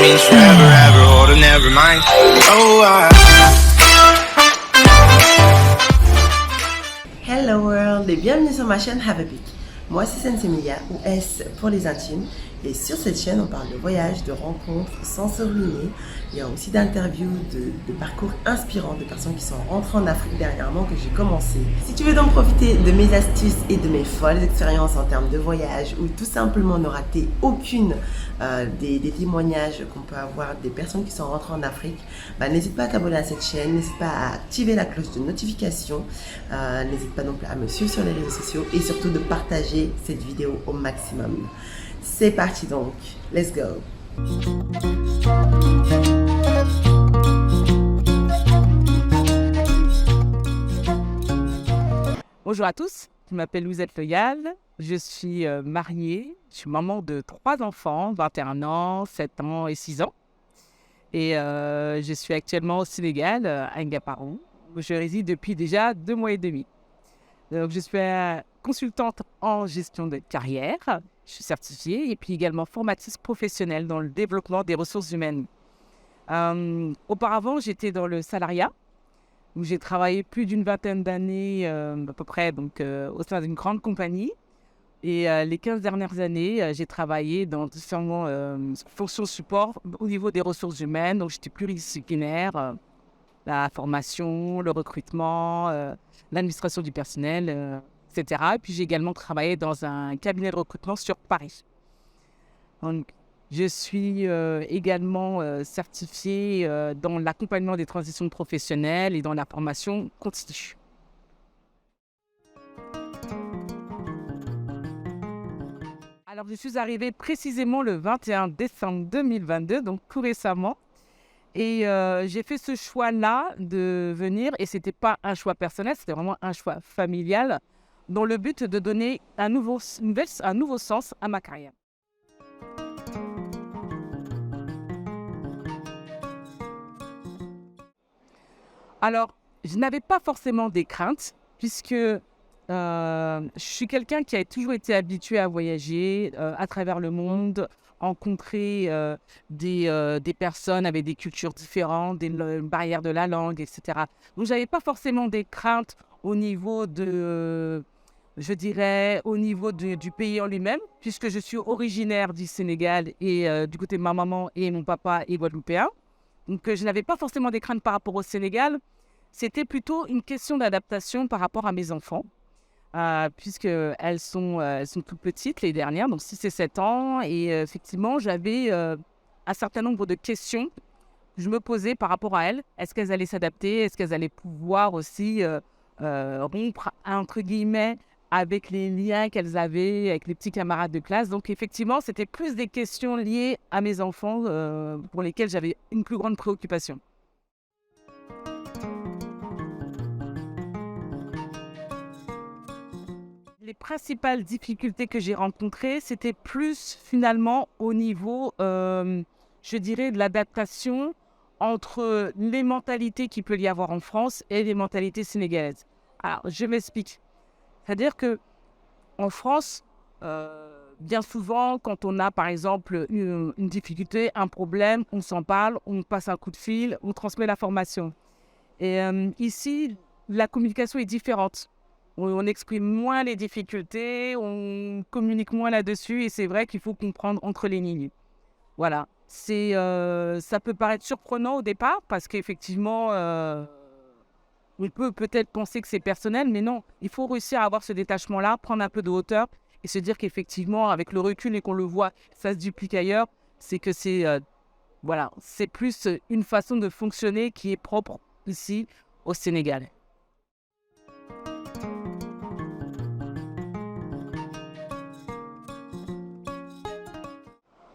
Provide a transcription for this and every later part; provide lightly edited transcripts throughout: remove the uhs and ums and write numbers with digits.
means forever, ever, or never mind. Oh, Hello world et bienvenue sur ma chaîne Have a Peek. Moi c'est Sensemilia ou S pour les intimes et sur cette chaîne on parle de voyages, de rencontres sans se ruiner. Il y a aussi d'interviews, de parcours inspirants de personnes qui sont rentrées en Afrique dernièrement que j'ai commencé. Si tu veux donc profiter de mes astuces et de mes folles expériences en termes de voyage ou tout simplement ne rater aucune des témoignages qu'on peut avoir des personnes qui sont rentrées en Afrique, n'hésite pas à t'abonner à cette chaîne, n'hésite pas à activer la cloche de notification, n'hésite pas non plus à me suivre sur les réseaux sociaux et surtout de partager cette vidéo au maximum. C'est parti donc, let's go! Bonjour à tous, je m'appelle Louisette Loyal, je suis mariée, je suis maman de 3 enfants, 21 ans, 7 ans et 6 ans. Et je suis actuellement au Sénégal, à Ngaparou, où je réside depuis déjà 2 mois et demi. Donc, je suis consultante en gestion de carrière, je suis certifiée et puis également formatrice professionnelle dans le développement des ressources humaines. Auparavant, j'étais dans le salariat, où j'ai travaillé plus d'une vingtaine d'années à peu près au sein d'une grande compagnie. Et les 15 dernières années, j'ai travaillé dans différentes fonctions support au niveau des ressources humaines. Donc, j'étais pluridisciplinaire, la formation, le recrutement, l'administration du personnel, etc. Et puis, j'ai également travaillé dans un cabinet de recrutement sur Paris. Donc, je suis également certifiée dans l'accompagnement des transitions professionnelles et dans la formation continue. Alors, je suis arrivée précisément le 21 décembre 2022, donc tout récemment. Et j'ai fait ce choix-là de venir, et ce n'était pas un choix personnel, c'était vraiment un choix familial, dans le but de donner un nouveau sens à ma carrière. Alors, je n'avais pas forcément des craintes, puisque je suis quelqu'un qui a toujours été habitué à voyager à travers le monde, rencontrer des personnes avec des cultures différentes, des barrières de la langue, etc. Donc, je n'avais pas forcément des craintes au niveau je dirais, au niveau du pays en lui-même, puisque je suis originaire du Sénégal et du côté de ma maman et mon papa est guadeloupéen. Donc, je n'avais pas forcément des craintes par rapport au Sénégal. C'était plutôt une question d'adaptation par rapport à mes enfants, puisqu'elles sont toutes petites, les dernières, donc 6 et 7 ans. Et effectivement, j'avais un certain nombre de questions que je me posais par rapport à elles. Est-ce qu'elles allaient s'adapter? Est-ce qu'elles allaient pouvoir aussi rompre, entre guillemets, avec les liens qu'elles avaient avec les petits camarades de classe? Donc effectivement, c'était plus des questions liées à mes enfants pour lesquelles j'avais une plus grande préoccupation. Les principales difficultés que j'ai rencontrées, c'était plus finalement au niveau, je dirais, de l'adaptation entre les mentalités qu'il peut y avoir en France et les mentalités sénégalaises. Alors, je m'explique. C'est-à-dire qu'en France, bien souvent, quand on a par exemple une difficulté, un problème, on s'en parle, on passe un coup de fil, on transmet l'information. Et ici, la communication est différente. On exprime moins les difficultés, on communique moins là-dessus et c'est vrai qu'il faut comprendre entre les lignes. Voilà. Ça peut paraître surprenant au départ parce qu'effectivement, on peut peut-être penser que c'est personnel, mais non. Il faut réussir à avoir ce détachement-là, prendre un peu de hauteur et se dire qu'effectivement, avec le recul et qu'on le voit, ça se duplique ailleurs, c'est que c'est plus une façon de fonctionner qui est propre ici au Sénégal.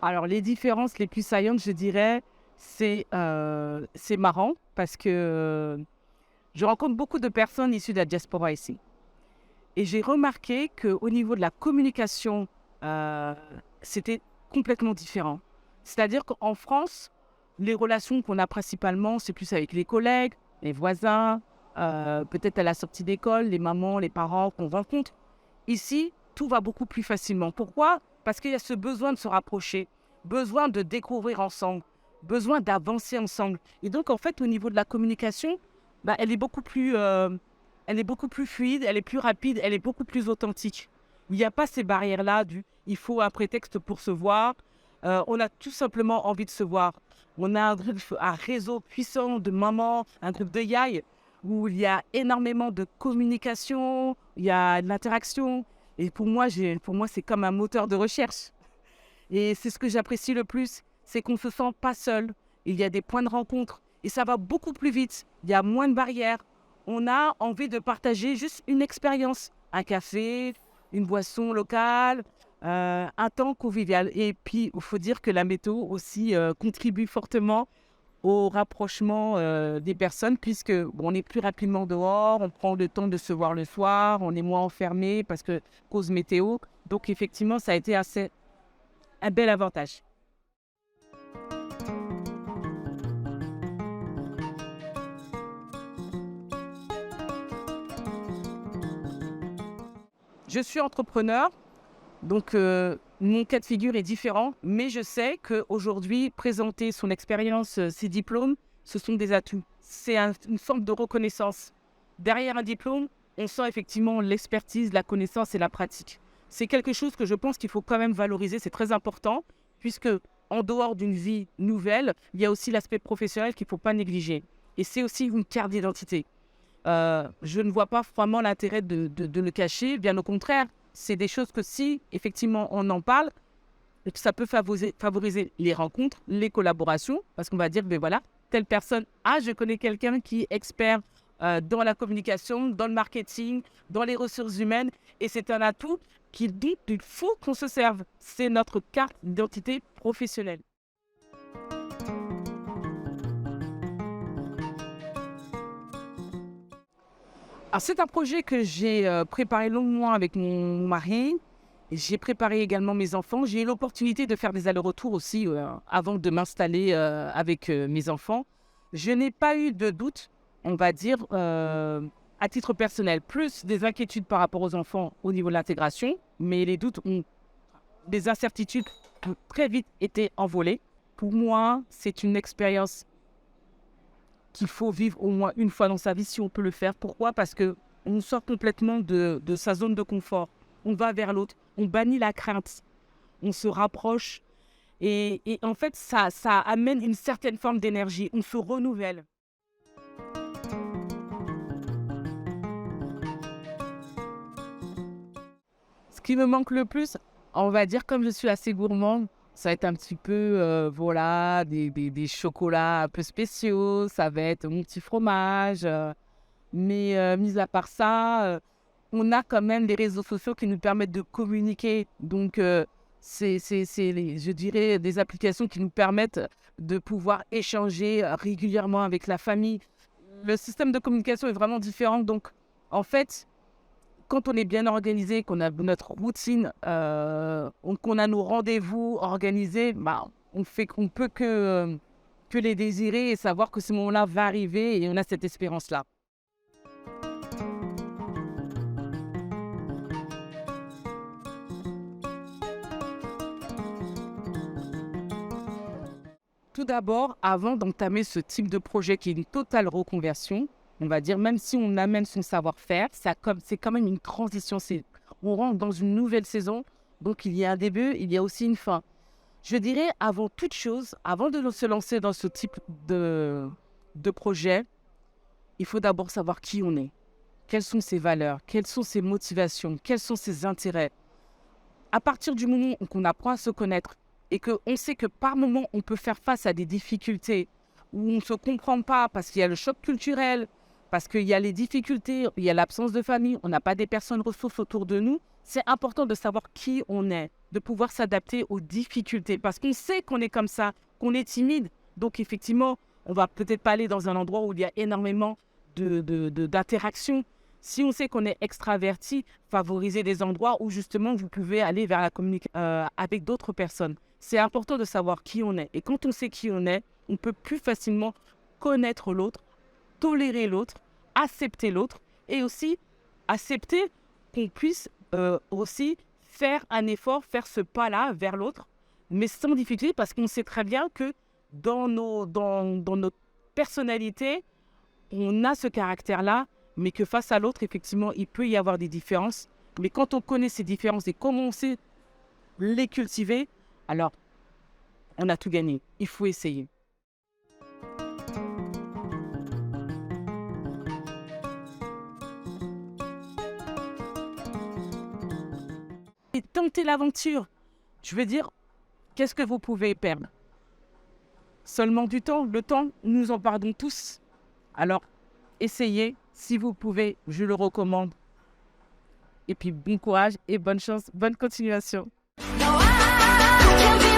Alors, les différences les plus saillantes, je dirais, c'est marrant parce que je rencontre beaucoup de personnes issues de la diaspora ici. Et j'ai remarqué qu'au niveau de la communication, c'était complètement différent. C'est-à-dire qu'en France, les relations qu'on a principalement, c'est plus avec les collègues, les voisins, peut-être à la sortie d'école, les mamans, les parents qu'on rencontre. Ici, tout va beaucoup plus facilement. Pourquoi? Parce qu'il y a ce besoin de se rapprocher, besoin de découvrir ensemble, besoin d'avancer ensemble. Et donc, en fait, au niveau de la communication, elle est beaucoup plus fluide, elle est plus rapide, elle est beaucoup plus authentique. Il n'y a pas ces barrières-là il faut un prétexte pour se voir. On a tout simplement envie de se voir. On a un réseau puissant de mamans, un groupe de yaï, où il y a énormément de communication, il y a de l'interaction. Et pour moi, c'est comme un moteur de recherche. Et c'est ce que j'apprécie le plus, c'est qu'on ne se sent pas seul. Il y a des points de rencontre et ça va beaucoup plus vite. Il y a moins de barrières. On a envie de partager juste une expérience, un café, une boisson locale, un temps convivial. Et puis, il faut dire que la météo aussi contribue fortement au rapprochement des personnes, puisque on est plus rapidement dehors, on prend le temps de se voir le soir, on est moins enfermé parce que cause météo. Donc, effectivement, ça a été un bel avantage. Je suis entrepreneur, donc mon cas de figure est différent, mais je sais qu'aujourd'hui, présenter son expérience, ses diplômes, ce sont des atouts. C'est une forme de reconnaissance. Derrière un diplôme, on sent effectivement l'expertise, la connaissance et la pratique. C'est quelque chose que je pense qu'il faut quand même valoriser, c'est très important, puisque en dehors d'une vie nouvelle, il y a aussi l'aspect professionnel qu'il ne faut pas négliger. Et c'est aussi une carte d'identité. Je ne vois pas vraiment l'intérêt de le cacher, bien au contraire. C'est des choses que si, effectivement, on en parle, ça peut favoriser les rencontres, les collaborations, parce qu'on va dire, ben voilà, telle personne, je connais quelqu'un qui est expert dans la communication, dans le marketing, dans les ressources humaines, et c'est un atout qu'il faut qu'on se serve. C'est notre carte d'identité professionnelle. Alors, c'est un projet que j'ai préparé longuement avec mon mari. J'ai préparé également mes enfants. J'ai eu l'opportunité de faire des allers-retours aussi avant de m'installer avec mes enfants. Je n'ai pas eu de doute, on va dire, à titre personnel. Plus des inquiétudes par rapport aux enfants au niveau de l'intégration, mais des incertitudes ont très vite été envolées. Pour moi, c'est une expérience qu'il faut vivre au moins une fois dans sa vie si on peut le faire. Pourquoi ? Parce qu'on sort complètement de sa zone de confort. On va vers l'autre, on bannit la crainte, on se rapproche et en fait, ça amène une certaine forme d'énergie, on se renouvelle. Ce qui me manque le plus, on va dire, comme je suis assez gourmande, ça va être un petit peu, des chocolats un peu spéciaux, ça va être mon petit fromage. Mais mis à part ça, on a quand même des réseaux sociaux qui nous permettent de communiquer. Donc, je dirais, des applications qui nous permettent de pouvoir échanger régulièrement avec la famille. Le système de communication est vraiment différent. Donc, en fait, quand on est bien organisé, qu'on a notre routine, qu'on a nos rendez-vous organisés, on peut que les désirer et savoir que ce moment-là va arriver et on a cette espérance-là. Tout d'abord, avant d'entamer ce type de projet qui est une totale reconversion, on va dire, même si on amène son savoir-faire, c'est quand même une transition. On rentre dans une nouvelle saison, donc il y a un début, il y a aussi une fin. Je dirais, avant toute chose, avant de se lancer dans ce type de projet, il faut d'abord savoir qui on est. Quelles sont ses valeurs, quelles sont ses motivations, quels sont ses intérêts. À partir du moment où on apprend à se connaître et qu'on sait que par moment, on peut faire face à des difficultés où on ne se comprend pas parce qu'il y a le choc culturel, parce qu'il y a les difficultés, il y a l'absence de famille, on n'a pas des personnes ressources autour de nous, c'est important de savoir qui on est, de pouvoir s'adapter aux difficultés parce qu'on sait qu'on est comme ça, qu'on est timide. Donc effectivement, on ne va peut-être pas aller dans un endroit où il y a énormément d'interactions. Si on sait qu'on est extraverti, favoriser des endroits où justement vous pouvez aller vers la communication avec d'autres personnes. C'est important de savoir qui on est. Et quand on sait qui on est, on peut plus facilement connaître l'autre, tolérer l'autre, accepter l'autre et aussi accepter qu'on puisse aussi faire un effort, faire ce pas-là vers l'autre, mais sans difficulté parce qu'on sait très bien que dans notre personnalité, on a ce caractère-là, mais que face à l'autre, effectivement, il peut y avoir des différences. Mais quand on connaît ces différences et comment on sait les cultiver, alors on a tout gagné. Il faut essayer. Et tenter l'aventure. Je veux dire, qu'est-ce que vous pouvez perdre? Seulement du temps. Le temps, nous en perdons tous. Alors, essayez. Si vous pouvez, je le recommande. Et puis, bon courage et bonne chance, bonne continuation. No, I can't be